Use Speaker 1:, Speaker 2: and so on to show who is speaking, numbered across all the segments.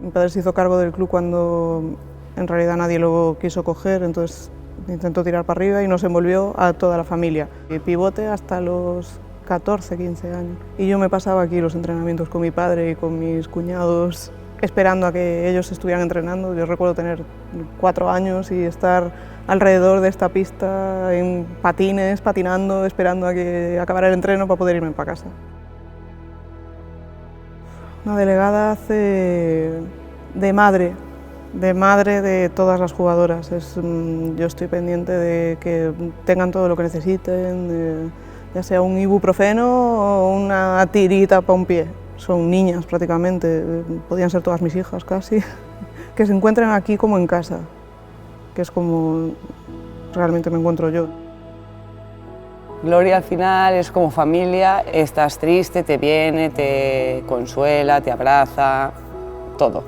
Speaker 1: Mi padre se hizo cargo del club cuando en realidad nadie lo quiso coger, entonces intentó tirar para arriba y nos envolvió a toda la familia. Y pivote hasta los 14, 15 años. Y yo me pasaba aquí los entrenamientos con mi padre y con mis cuñados, esperando a que ellos estuvieran entrenando. Yo recuerdo tener 4 años y estar alrededor de esta pista en patines, patinando, esperando a que acabara el entreno para poder irme para casa. Una delegada hace de madre de todas las jugadoras. Yo estoy pendiente de que tengan todo lo que necesiten, ya sea un ibuprofeno o una tirita para un pie. Son niñas prácticamente, podían ser todas mis hijas casi, que se encuentren aquí como en casa, que es como realmente me encuentro yo.
Speaker 2: Gloria al final es como familia, estás triste, te viene, te consuela, te abraza, todo.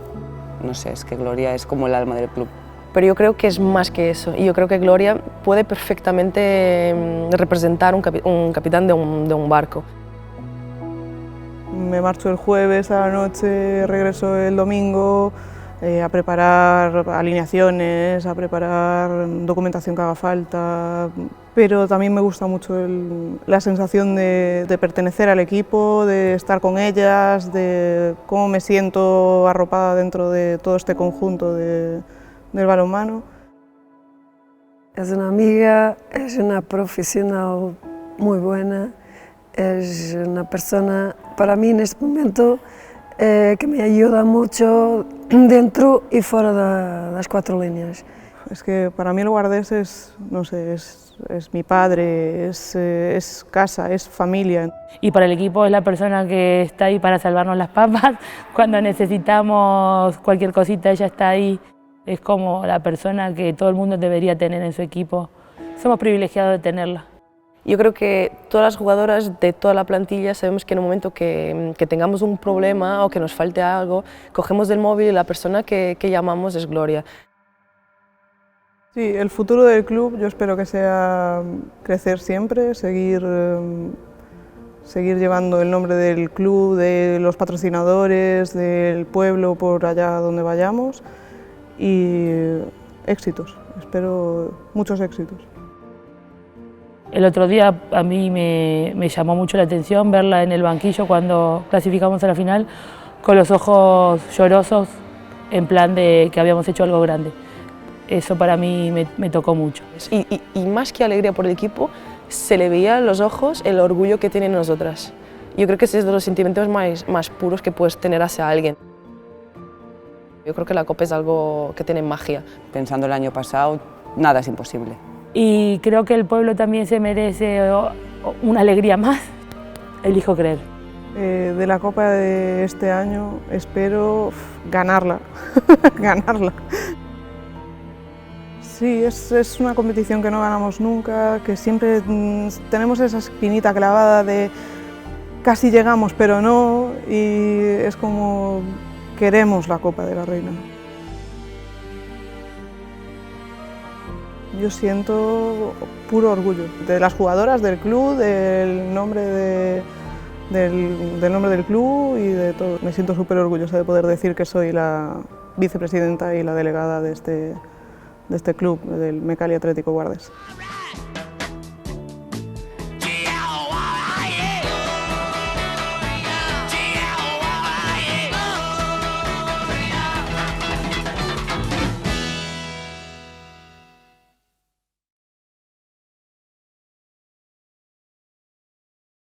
Speaker 2: No sé, es que Gloria es como el alma del club.
Speaker 3: Pero yo creo que es más que eso, y yo creo que Gloria puede perfectamente representar un capitán de un barco.
Speaker 1: Me marcho el jueves a la noche, regreso el domingo a preparar alineaciones, a preparar documentación que haga falta, pero también me gusta mucho la sensación de pertenecer al equipo, de estar con ellas, de cómo me siento arropada dentro de todo este conjunto del balonmano.
Speaker 4: Es una amiga, es una profesional muy buena, es una persona, para mí en este momento, que me ayuda mucho dentro y fuera de las 4 líneas.
Speaker 1: Es que para mí el Guardés es, no sé, es mi padre, es casa, es familia.
Speaker 5: Y para el equipo es la persona que está ahí para salvarnos las papas. Cuando necesitamos cualquier cosita, ella está ahí. Es como la persona que todo el mundo debería tener en su equipo. Somos privilegiados de tenerla.
Speaker 3: Yo creo que todas las jugadoras de toda la plantilla sabemos que en un momento que tengamos un problema o que nos falte algo, cogemos el móvil y la persona que llamamos es Gloria.
Speaker 1: Sí, el futuro del club yo espero que sea crecer siempre, seguir llevando el nombre del club, de los patrocinadores, del pueblo por allá donde vayamos y éxitos, espero muchos éxitos.
Speaker 5: El otro día a mí me llamó mucho la atención verla en el banquillo cuando clasificamos a la final con los ojos llorosos en plan de que habíamos hecho algo grande. Eso para mí me tocó mucho.
Speaker 3: Y más que alegría por el equipo, se le veía en los ojos el orgullo que tienen nosotras. Yo creo que ese es de los sentimientos más puros que puedes tener hacia alguien. Yo creo que la Copa es algo que tiene magia.
Speaker 2: Pensando el año pasado, nada es imposible.
Speaker 5: Y creo que el pueblo también se merece una alegría más. Elijo creer.
Speaker 1: De la Copa de este año espero ganarla, ganarla. Sí, es una competición que no ganamos nunca, que siempre tenemos esa espinita clavada de casi llegamos pero no, y es como queremos la Copa de la Reina. Yo siento puro orgullo de las jugadoras, del club, del nombre del club y de todo. Me siento súper orgullosa de poder decir que soy la vicepresidenta y la delegada de este club, del Mecali Atlético Guardés.